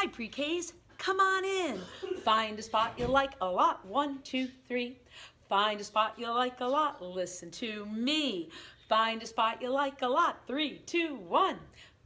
Hi, pre-Ks. Come on in. Find a spot you like a lot. 1, 2, 3. Find a spot you like a lot. Listen to me. Find a spot you like a lot. 3, 2, 1.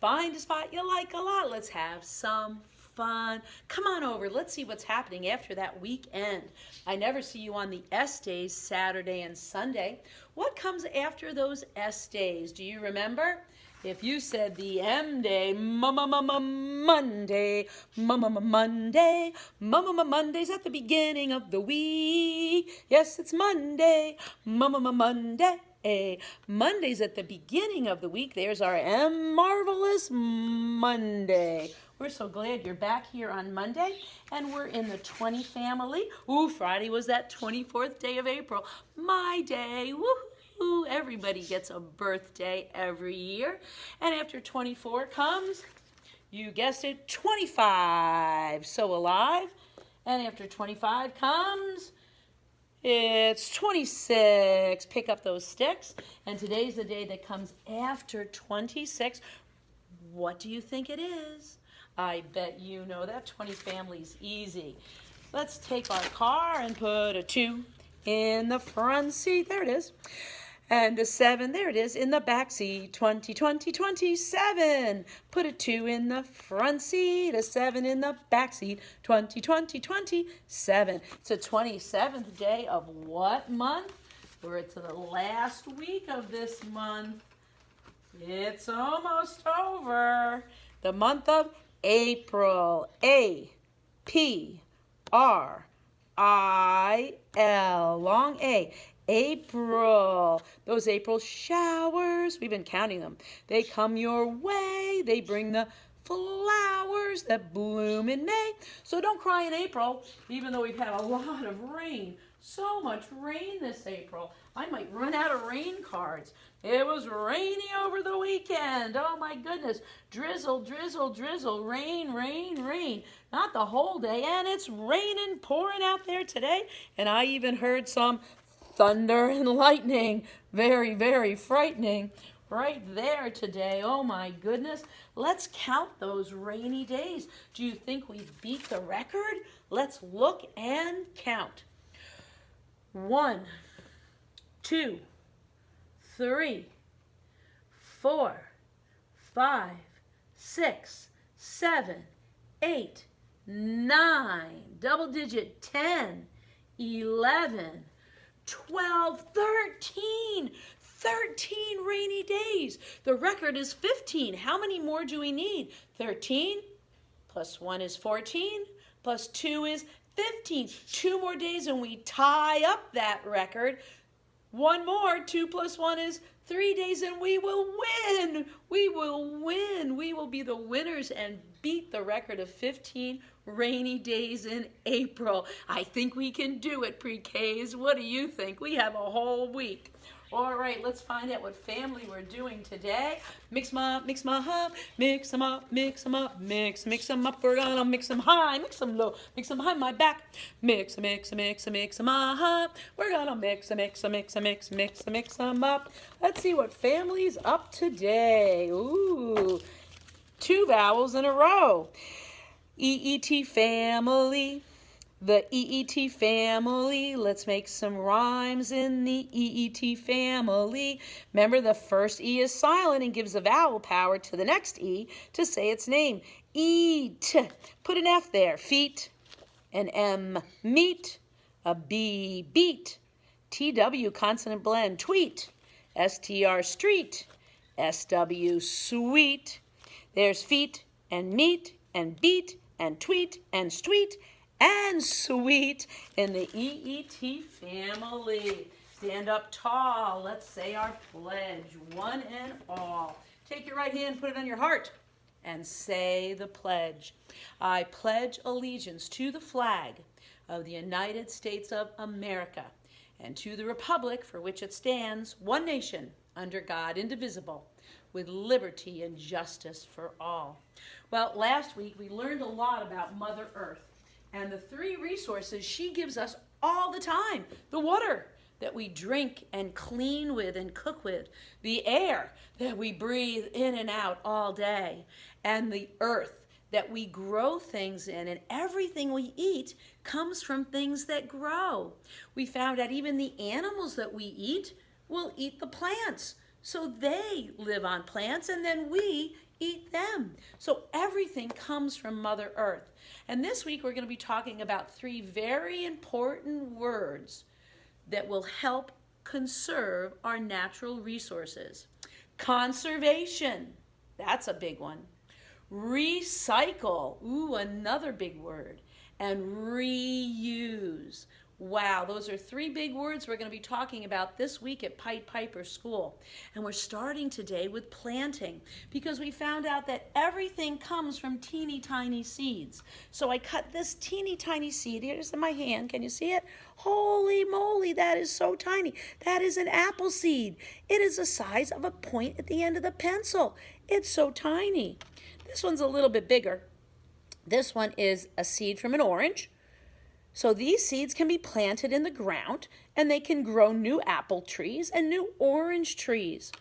Find a spot you like a lot. Let's have some fun. Come on over. Let's see what's happening after that weekend. I never see you on the S days, Saturday and Sunday. What comes after those S days? Do you remember? If you said the M day, Monday, Monday, Monday's at the beginning of the week. Yes, it's Monday, Monday. Monday's at the beginning of the week. There's our Marvelous Monday. We're so glad you're back here on Monday, and we're in the 20 family. Ooh, Friday was that 24th day of April. My day, woohoo! Everybody gets a birthday every year. And after 24 comes, you guessed it, 25. So alive. And after 25 comes, it's 26. Pick up those sticks. And today's the day that comes after 26. What do you think it is? I bet you know that. 20 family's easy. Let's take our car and put a 2 in the front seat. There it is. And a 7, there it is, in the back seat. 20, 20, 27. Put a 2 in the front seat, a 7 in the back seat. 20, 20, 27. It's the 27th day of what month? We're to the last week of this month. It's almost over. The month of April. A-P-R-I-L. Long A. April. Those April showers, we've been counting them. They come your way. They bring the flowers that bloom in May. So don't cry in April, even though we've had a lot of rain. So much rain this April. I might run out of rain cards. It was rainy over the weekend. Oh my goodness. Drizzle, drizzle, drizzle. Rain, rain, rain. Not the whole day. And it's raining, pouring out there today. And I even heard some thunder and lightning. Very, very frightening right there today. Oh my goodness. Let's count those rainy days. Do you think we beat the record? Let's look and count. 1, 2, 3, 4, 5, 6, 7, 8, 9, double digit, 10, 11, 12, 13. 13 rainy days. The record is 15. How many more do we need? 13 plus 1 is 14 plus 2 is 15. 2 more days and we tie up that record. 1 more, 2 plus 1 is 3 days, and we will win. We will win. We will be the winners and beat the record of 15 rainy days in April. I think we can do it, pre-Ks. What do you think? We have a whole week. All right, let's find out what family we're doing today. Mix them up, mix them up, mix them up, mix them up, mix them up. We're gonna mix them high, mix them low, mix them behind my back. Mix them up. We're gonna mix them up. Let's see what family's up today. Ooh, 2 vowels in a row. EET family. The EET family. Let's make some rhymes in the EET family. Remember, the first E is silent and gives the vowel power to the next E to say its name. Eat. Put an F there. Feet. An M. Meet. A B. Beat. TW consonant blend. Tweet. STR street. SW sweet. There's feet and meet and beat and tweet and street and sweet in the EET family. Stand up tall. Let's say our pledge, one and all. Take your right hand, put it on your heart, and say the pledge. I pledge allegiance to the flag of the United States of America and to the republic for which it stands, one nation, under God, indivisible, with liberty and justice for all. Well, last week we learned a lot about Mother Earth and the 3 resources she gives us all the time. The water that we drink and clean with and cook with, the air that we breathe in and out all day, and the earth that we grow things in, and everything we eat comes from things that grow. We found out even the animals that we eat will eat the plants. So they live on plants, and then we eat them. So everything comes from Mother Earth. And this week we're going to be talking about 3 very important words that will help conserve our natural resources. Conservation, that's a big one. Recycle, ooh, another big word. And reuse. Wow, those are 3 big words we're going to be talking about this week at Pied Piper School. And we're starting today with planting because we found out that everything comes from teeny tiny seeds. So I cut this teeny tiny seed. Here's in my hand. Can you see it? Holy moly, that is so tiny. That is an apple seed. It is the size of a point at the end of the pencil. It's so tiny. This one's a little bit bigger. This one is a seed from an orange. So these seeds can be planted in the ground and they can grow new apple trees and new orange trees.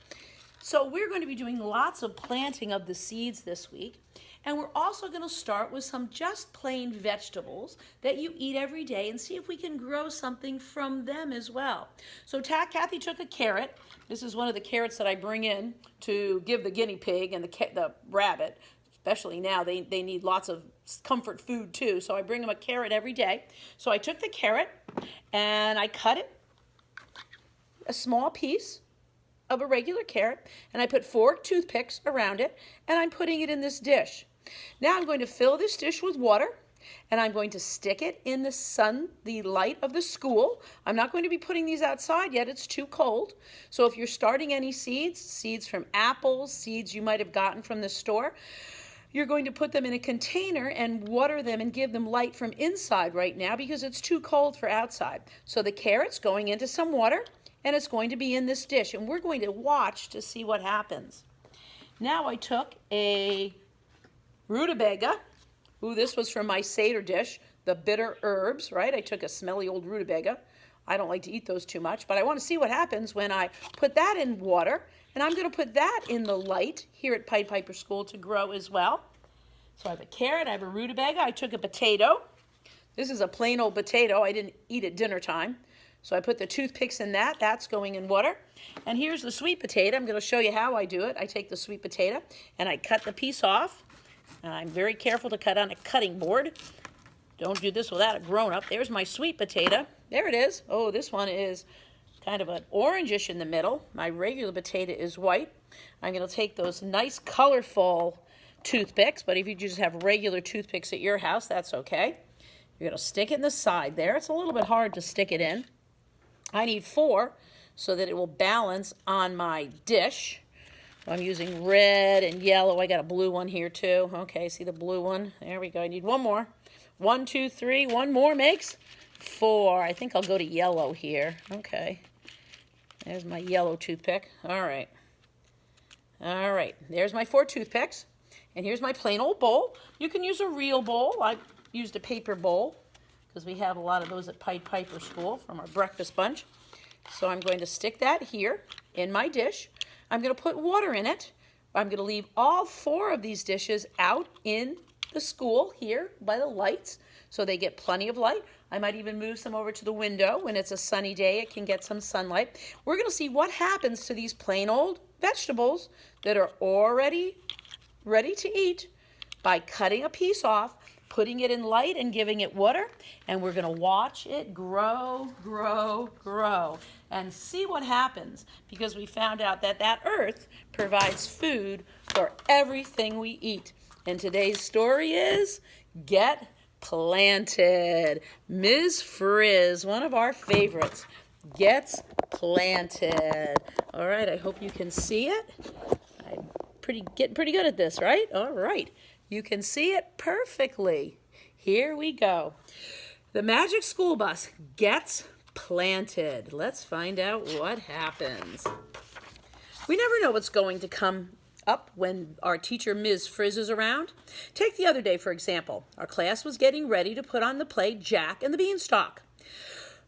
So we're going to be doing lots of planting of the seeds this week. And we're also going to start with some just plain vegetables that you eat every day and see if we can grow something from them as well. So Kathy took a carrot. This is one of the carrots that I bring in to give the guinea pig and the rabbit. Especially now, they need lots of comfort food too. So I bring them a carrot every day. So I took the carrot and I cut it, a small piece of a regular carrot, and I put 4 toothpicks around it, and I'm putting it in this dish. Now I'm going to fill this dish with water, and I'm going to stick it in the sun, the light of the school. I'm not going to be putting these outside yet. It's too cold. So if you're starting any seeds from apples, seeds you might have gotten from the store, you're going to put them in a container and water them and give them light from inside right now because it's too cold for outside. So the carrot's going into some water and it's going to be in this dish, and we're going to watch to see what happens. Now I took a rutabaga. Ooh, this was from my Seder dish, the bitter herbs, right? I took a smelly old rutabaga. I don't like to eat those too much, but I want to see what happens when I put that in water. And I'm going to put that in the light here at Pied Piper School to grow as well. So I have a carrot, I have a rutabaga, I took a potato. This is a plain old potato. I didn't eat at dinner time. So I put the toothpicks in that. That's going in water. And here's the sweet potato. I'm going to show you how I do it. I take the sweet potato and I cut the piece off. I'm very careful to cut on a cutting board. Don't do this without a grown-up. There's my sweet potato. There it is. Oh, this one is kind of an orangish in the middle. My regular potato is white. I'm going to take those nice colorful toothpicks, but if you just have regular toothpicks at your house, that's okay. You're going to stick it in the side there. It's a little bit hard to stick it in. I need 4 so that it will balance on my dish. I'm using red and yellow. I got a blue one here too. Okay, see the blue one? There we go. I need 1 more. 1, 2, 3. 1 more makes 4. I think I'll go to yellow here. Okay. There's my yellow toothpick. All right. All right. There's my 4 toothpicks. And here's my plain old bowl. You can use a real bowl. I used a paper bowl because we have a lot of those at Pied Piper School from our breakfast bunch. So I'm going to stick that here in my dish. I'm going to put water in it. I'm going to leave all 4 of these dishes out in the school here by the lights so they get plenty of light. I might even move some over to the window. When it's a sunny day, it can get some sunlight. We're going to see what happens to these plain old vegetables that are already ready to eat by cutting a piece off, putting it in light and giving it water, and we're going to watch it grow, grow, grow, and see what happens because we found out that that earth provides food for everything we eat. And today's story is Get Planted. Ms. Frizz, one of our favorites, gets planted. All right, I hope you can see it. I'm getting pretty good at this, right? All right. You can see it perfectly. Here we go. The magic school bus gets planted. Let's find out what happens. We never know what's going to come up when our teacher, Ms. Frizz, is around. Take the other day, for example. Our class was getting ready to put on the play Jack and the Beanstalk.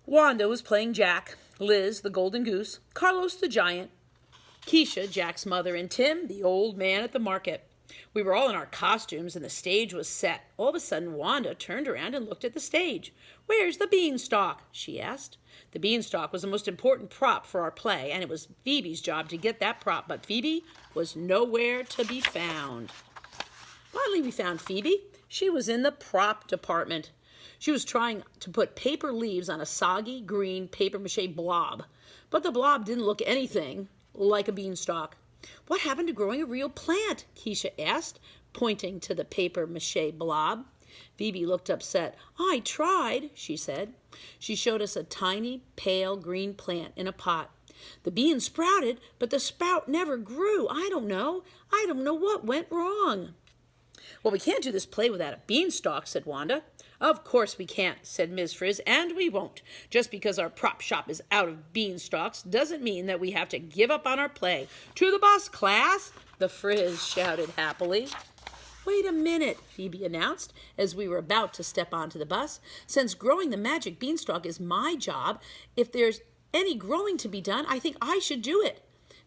Wanda was playing Jack, Liz, the golden goose, Carlos the giant, Keisha, Jack's mother, and Tim, the old man at the market. We were all in our costumes and the stage was set. All of a sudden, Wanda turned around and looked at the stage. "Where's the beanstalk?" she asked. The beanstalk was the most important prop for our play, and it was Phoebe's job to get that prop, but Phoebe was nowhere to be found. Finally, we found Phoebe. She was in the prop department. She was trying to put paper leaves on a soggy green papier-mâché blob, but the blob didn't look anything like a beanstalk. "What happened to growing a real plant?" Keisha asked, pointing to the papier-mâché blob. Phoebe looked upset. "I tried," she said. She showed us a tiny, pale green plant in a pot. "The bean sprouted, but the sprout never grew. I don't know what went wrong." "Well, we can't do this play without a beanstalk," said Wanda. "Of course we can't," said Ms. Frizz, "and we won't. Just because our prop shop is out of beanstalks doesn't mean that we have to give up on our play. To the bus, class!" the Frizz shouted happily. "Wait a minute," Phoebe announced as we were about to step onto the bus. "Since growing the magic beanstalk is my job, if there's any growing to be done, I think I should do it."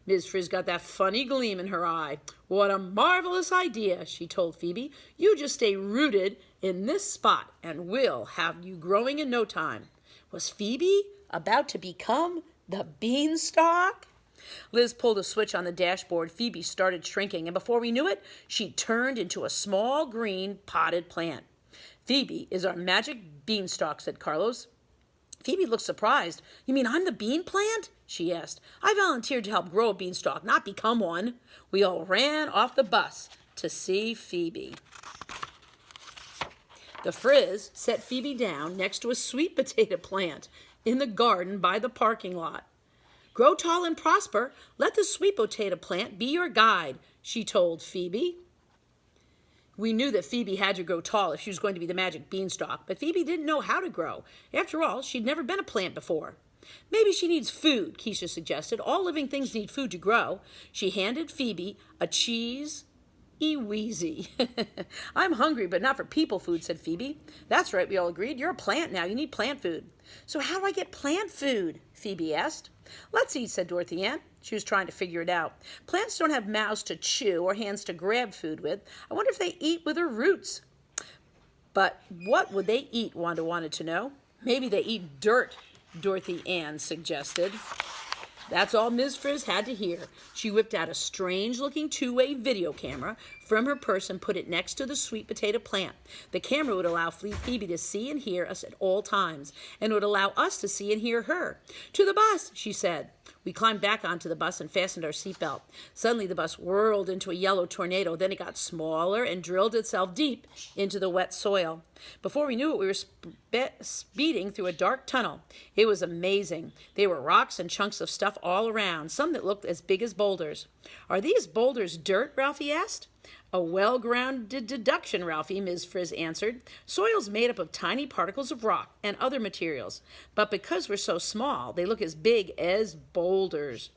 Ms. Frizz got that funny gleam in her eye. "What a marvelous idea," she told Phoebe. "You just stay rooted in this spot, and we'll have you growing in no time." Was Phoebe about to become the beanstalk? Liz pulled a switch on the dashboard. Phoebe started shrinking, and before we knew it, she turned into a small green potted plant. "Phoebe is our magic beanstalk," said Carlos. Phoebe looked surprised. "You mean I'm the bean plant?" she asked. "I volunteered to help grow a beanstalk, not become one." We all ran off the bus to see Phoebe. The Frizz set Phoebe down next to a sweet potato plant in the garden by the parking lot. "Grow tall and prosper. Let the sweet potato plant be your guide," she told Phoebe. We knew that Phoebe had to grow tall if she was going to be the magic beanstalk, but Phoebe didn't know how to grow. After all, she'd never been a plant before. "Maybe she needs food," Keisha suggested. "All living things need food to grow." She handed Phoebe a cheese Wheezy. "I'm hungry, but not for people food," said Phoebe. "That's right," we all agreed. "You're a plant now. You need plant food." "So how do I get plant food?" Phoebe asked. "Let's eat," said Dorothy Ann. She was trying to figure it out. "Plants don't have mouths to chew or hands to grab food with. I wonder if they eat with their roots." "But what would they eat?" Wanda wanted to know. "Maybe they eat dirt," Dorothy Ann suggested. That's all Ms. Frizz had to hear. She whipped out a strange-looking two-way video camera from her purse and put it next to the sweet potato plant. The camera would allow Phoebe to see and hear us at all times, and would allow us to see and hear her. "To the bus," she said. We climbed back onto the bus and fastened our seatbelt. Suddenly the bus whirled into a yellow tornado. Then it got smaller and drilled itself deep into the wet soil. Before we knew it, we were speeding through a dark tunnel. It was amazing. There were rocks and chunks of stuff all around, some that looked as big as boulders. "Are these boulders dirt?" Ralphie asked. "A well-grounded deduction, Ralphie," Ms. Frizz answered. "Soil's made up of tiny particles of rock and other materials, but because we're so small, they look as big as boulders."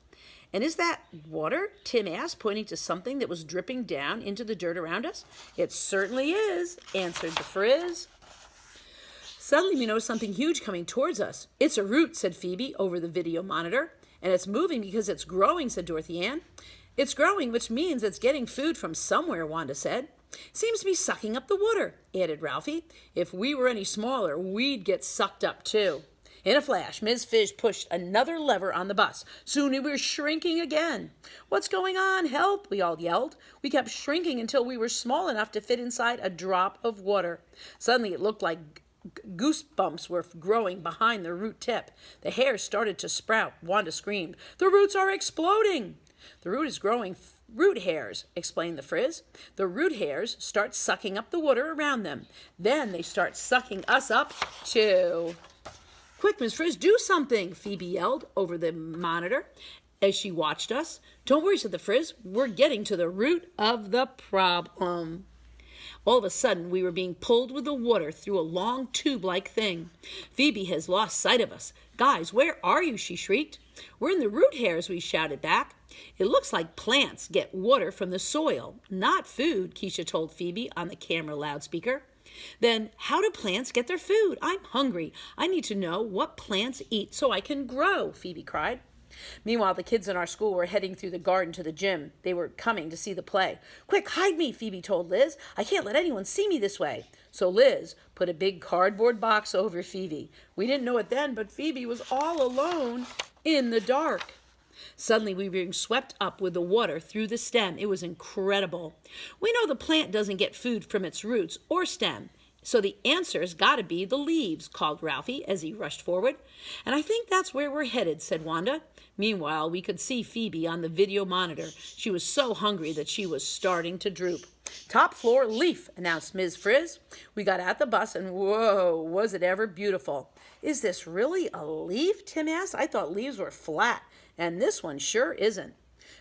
"And is that water?" Tim asked, pointing to something that was dripping down into the dirt around us. "It certainly is," answered the Frizz. Suddenly we noticed something huge coming towards us. "It's a root," said Phoebe over the video monitor. "And it's moving because it's growing," said Dorothy Ann. "It's growing, which means it's getting food from somewhere," Wanda said. "Seems to be sucking up the water," added Ralphie. "If we were any smaller, we'd get sucked up too." In a flash, Ms. Fizz pushed another lever on the bus. Soon we were shrinking again. "What's going on? Help!" we all yelled. We kept shrinking until we were small enough to fit inside a drop of water. Suddenly it looked like goosebumps were growing behind the root tip. The hair started to sprout. Wanda screamed, "The roots are exploding!" "The root is growing root hairs," explained the Frizz. "The root hairs start sucking up the water around them. Then they start sucking us up too." "Quick, Ms. Frizz, do something!" Phoebe yelled over the monitor as she watched us. "Don't worry," said the Frizz. "We're getting to the root of the problem." All of a sudden, we were being pulled with the water through a long tube-like thing. "Phoebe has lost sight of us. Guys, where are you?" she shrieked. "We're in the root hairs," we shouted back. "It looks like plants get water from the soil, not food," Keisha told Phoebe on the camera loudspeaker. "Then how do plants get their food? I'm hungry. I need to know what plants eat so I can grow," Phoebe cried. Meanwhile, the kids in our school were heading through the garden to the gym. They were coming to see the play. "Quick, hide me," Phoebe told Liz. "I can't let anyone see me this way." So Liz put a big cardboard box over Phoebe. We didn't know it then, but Phoebe was all alone in the dark. Suddenly, we were being swept up with the water through the stem. It was incredible. We know the plant doesn't get food from its roots or stem, so the answer's got to be the leaves, called Ralphie as he rushed forward. "And I think that's where we're headed," said Wanda. Meanwhile, we could see Phoebe on the video monitor. She was so hungry that she was starting to droop. "Top floor leaf," announced Ms. Frizz. We got out the bus and whoa, was it ever beautiful. "Is this really a leaf?" Tim asked. "I thought leaves were flat, and this one sure isn't."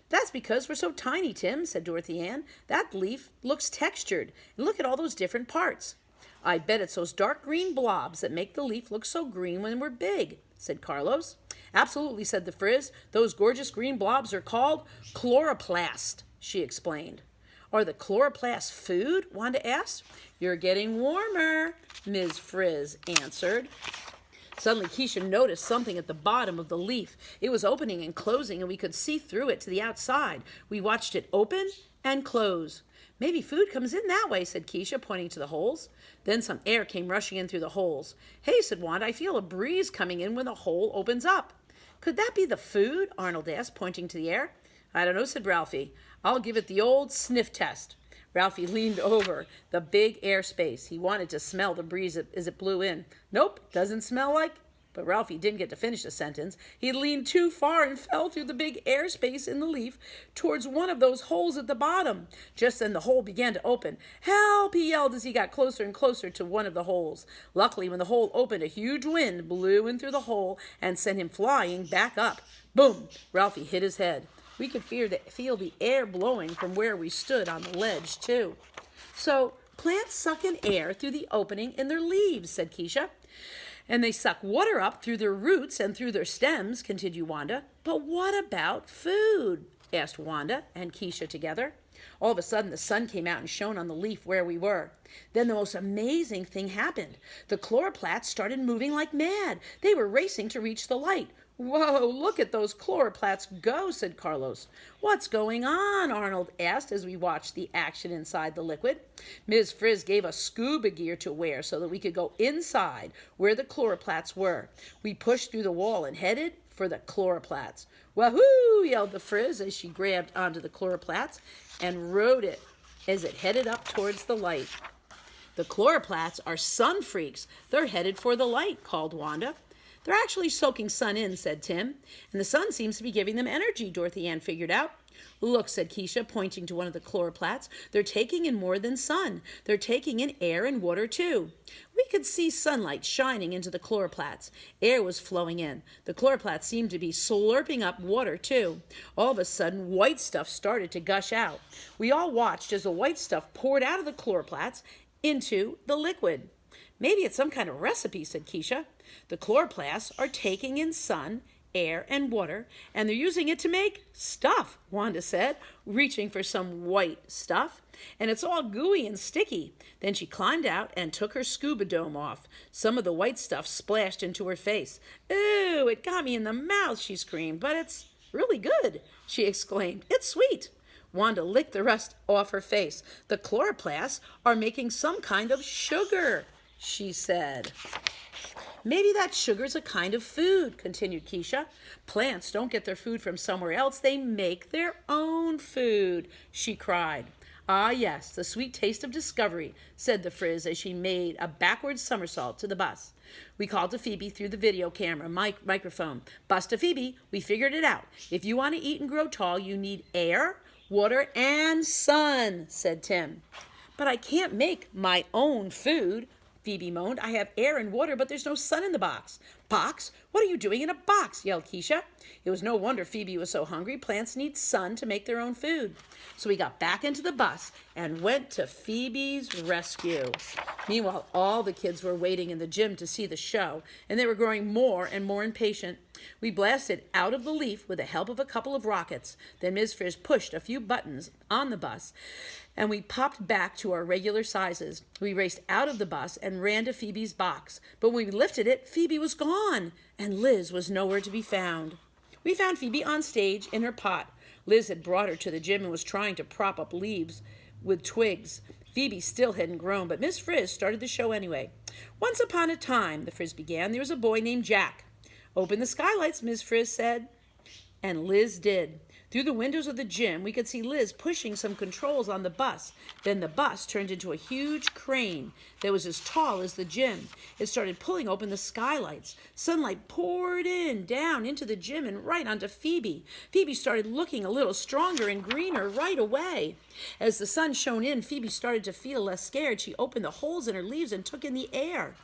"That's because we're so tiny, Tim," said Dorothy Ann. "That leaf looks textured. And look at all those different parts." "I bet it's those dark green blobs that make the leaf look so green when we're big," said Carlos. "Absolutely," said the Frizz. "Those gorgeous green blobs are called chloroplast," she explained. "Are the chloroplasts food?" Wanda asked. "You're getting warmer," Ms. Frizz answered. Suddenly, Keisha noticed something at the bottom of the leaf. It was opening and closing, and we could see through it to the outside. We watched it open and close. "Maybe food comes in that way," said Keisha, pointing to the holes. Then some air came rushing in through the holes. "Hey," said Wanda, "I feel a breeze coming in when the hole opens up." "Could that be the food?" Arnold asked, pointing to the air. "I don't know," said Ralphie. "I'll give it the old sniff test." Ralphie leaned over the big air space. He wanted to smell the breeze as it blew in. "Nope, doesn't smell like..." But Ralphie didn't get to finish the sentence. He leaned too far and fell through the big air space in the leaf towards one of those holes at the bottom. Just then the hole began to open. "Help!" he yelled as he got closer and closer to one of the holes. Luckily, when the hole opened, a huge wind blew in through the hole and sent him flying back up. Boom! Ralphie hit his head. We could feel the air blowing from where we stood on the ledge, too. "So, plants suck in air through the opening in their leaves," said Keisha. "And they suck water up through their roots and through their stems," continued Wanda. "But what about food?" asked Wanda and Keisha together. All of a sudden, the sun came out and shone on the leaf where we were. Then the most amazing thing happened. The chloroplasts started moving like mad. They were racing to reach the light. "Whoa, look at those chloroplasts go," said Carlos. "What's going on?" Arnold asked as we watched the action inside the liquid. Ms. Frizz gave us scuba gear to wear so that we could go inside where the chloroplasts were. We pushed through the wall and headed for the chloroplasts. "Wahoo!" yelled the Frizz as she grabbed onto the chloroplasts and rode it as it headed up towards the light. "The chloroplasts are sun freaks. They're headed for the light," called Wanda. "They're actually soaking sun in," said Tim. "And the sun seems to be giving them energy," Dorothy Ann figured out. "Look," said Keisha, pointing to one of the chloroplasts. "They're taking in more than sun. They're taking in air and water, too." We could see sunlight shining into the chloroplasts. Air was flowing in. The chloroplasts seemed to be slurping up water, too. All of a sudden, white stuff started to gush out. We all watched as the white stuff poured out of the chloroplasts into the liquid. "Maybe it's some kind of recipe," said Keisha. "The chloroplasts are taking in sun, air, and water, and they're using it to make stuff," Wanda said, reaching for some white stuff. "And it's all gooey and sticky." Then she climbed out and took her scuba dome off. Some of the white stuff splashed into her face. "Ooh, it got me in the mouth," she screamed. "But it's really good," she exclaimed. "It's sweet." Wanda licked the rest off her face. "The chloroplasts are making some kind of sugar," she said. "Maybe that sugar's a kind of food," continued Keisha. "Plants don't get their food from somewhere else. They make their own food," she cried. "Ah, yes, the sweet taste of discovery," said the Frizz as she made a backward somersault to the bus. We called to Phoebe through the video camera microphone. "Busta Phoebe, we figured it out. If you want to eat and grow tall, you need air, water, and sun," said Tim. "But I can't make my own food," Phoebe moaned. "I have air and water, but there's no sun in the box." "Box? What are you doing in a box?" yelled Keisha. It was no wonder Phoebe was so hungry. Plants need sun to make their own food. So we got back into the bus and went to Phoebe's rescue. Meanwhile, all the kids were waiting in the gym to see the show, and they were growing more and more impatient. We blasted out of the leaf with the help of a couple of rockets. Then Ms. Frizz pushed a few buttons on the bus, and we popped back to our regular sizes. We raced out of the bus and ran to Phoebe's box. But when we lifted it, Phoebe was gone, and Liz was nowhere to be found. We found Phoebe on stage in her pot. Liz had brought her to the gym and was trying to prop up leaves with twigs. Phoebe still hadn't grown, but Miss Friz started the show anyway. Once upon a time, the Friz began, there was a boy named Jack. Open the skylights, Miss Friz said. And Liz did. Through the windows of the gym, we could see Liz pushing some controls on the bus. Then the bus turned into a huge crane that was as tall as the gym. It started pulling open the skylights. Sunlight poured down into the gym and right onto Phoebe. Phoebe started looking a little stronger and greener right away. As the sun shone in, Phoebe started to feel less scared. She opened the holes in her leaves and took in the air.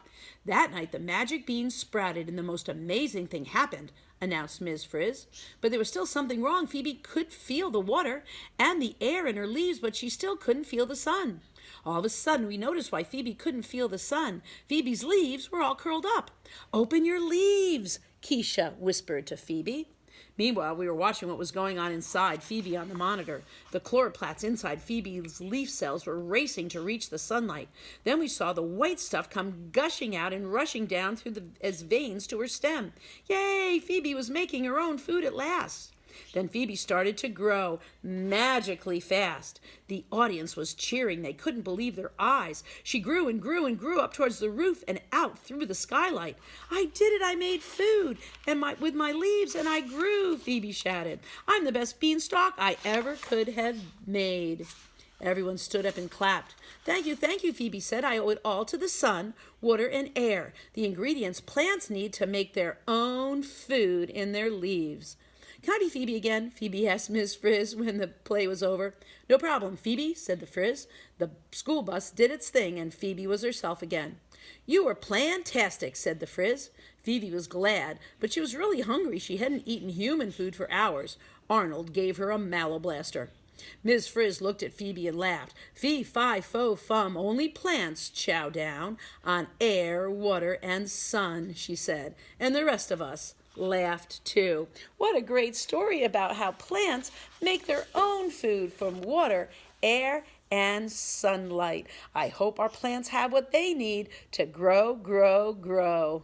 That night, the magic beans sprouted and the most amazing thing happened, announced Ms. Friz. But there was still something wrong. Phoebe could feel the water and the air in her leaves, but she still couldn't feel the sun. All of a sudden, we noticed why Phoebe couldn't feel the sun. Phoebe's leaves were all curled up. Open your leaves, Keisha whispered to Phoebe. Meanwhile, we were watching what was going on inside Phoebe on the monitor. The chloroplasts inside Phoebe's leaf cells were racing to reach the sunlight. Then we saw the white stuff come gushing out and rushing down as veins to her stem. Yay! Phoebe was making her own food at last. Then Phoebe started to grow magically fast. The audience was cheering. They couldn't believe their eyes. She grew and grew and grew up towards the roof and out through the skylight. I did it. I made food with my leaves and I grew, Phoebe shouted. I'm the best beanstalk I ever could have made. Everyone stood up and clapped. Thank you, Phoebe said. I owe it all to the sun, water, and air, the ingredients plants need to make their own food in their leaves. Can I be Phoebe again? Phoebe asked Miss Friz when the play was over. No problem, Phoebe, said the Friz. The school bus did its thing, and Phoebe was herself again. You were plantastic, said the Friz. Phoebe was glad, but she was really hungry. She hadn't eaten human food for hours. Arnold gave her a mallow blaster. Ms. Friz looked at Phoebe and laughed. Fee, fi, fo, fum, only plants chow down on air, water, and sun, she said, and the rest of us laughed too. What a great story about how plants make their own food from water, air, and sunlight. I hope our plants have what they need to grow, grow, grow.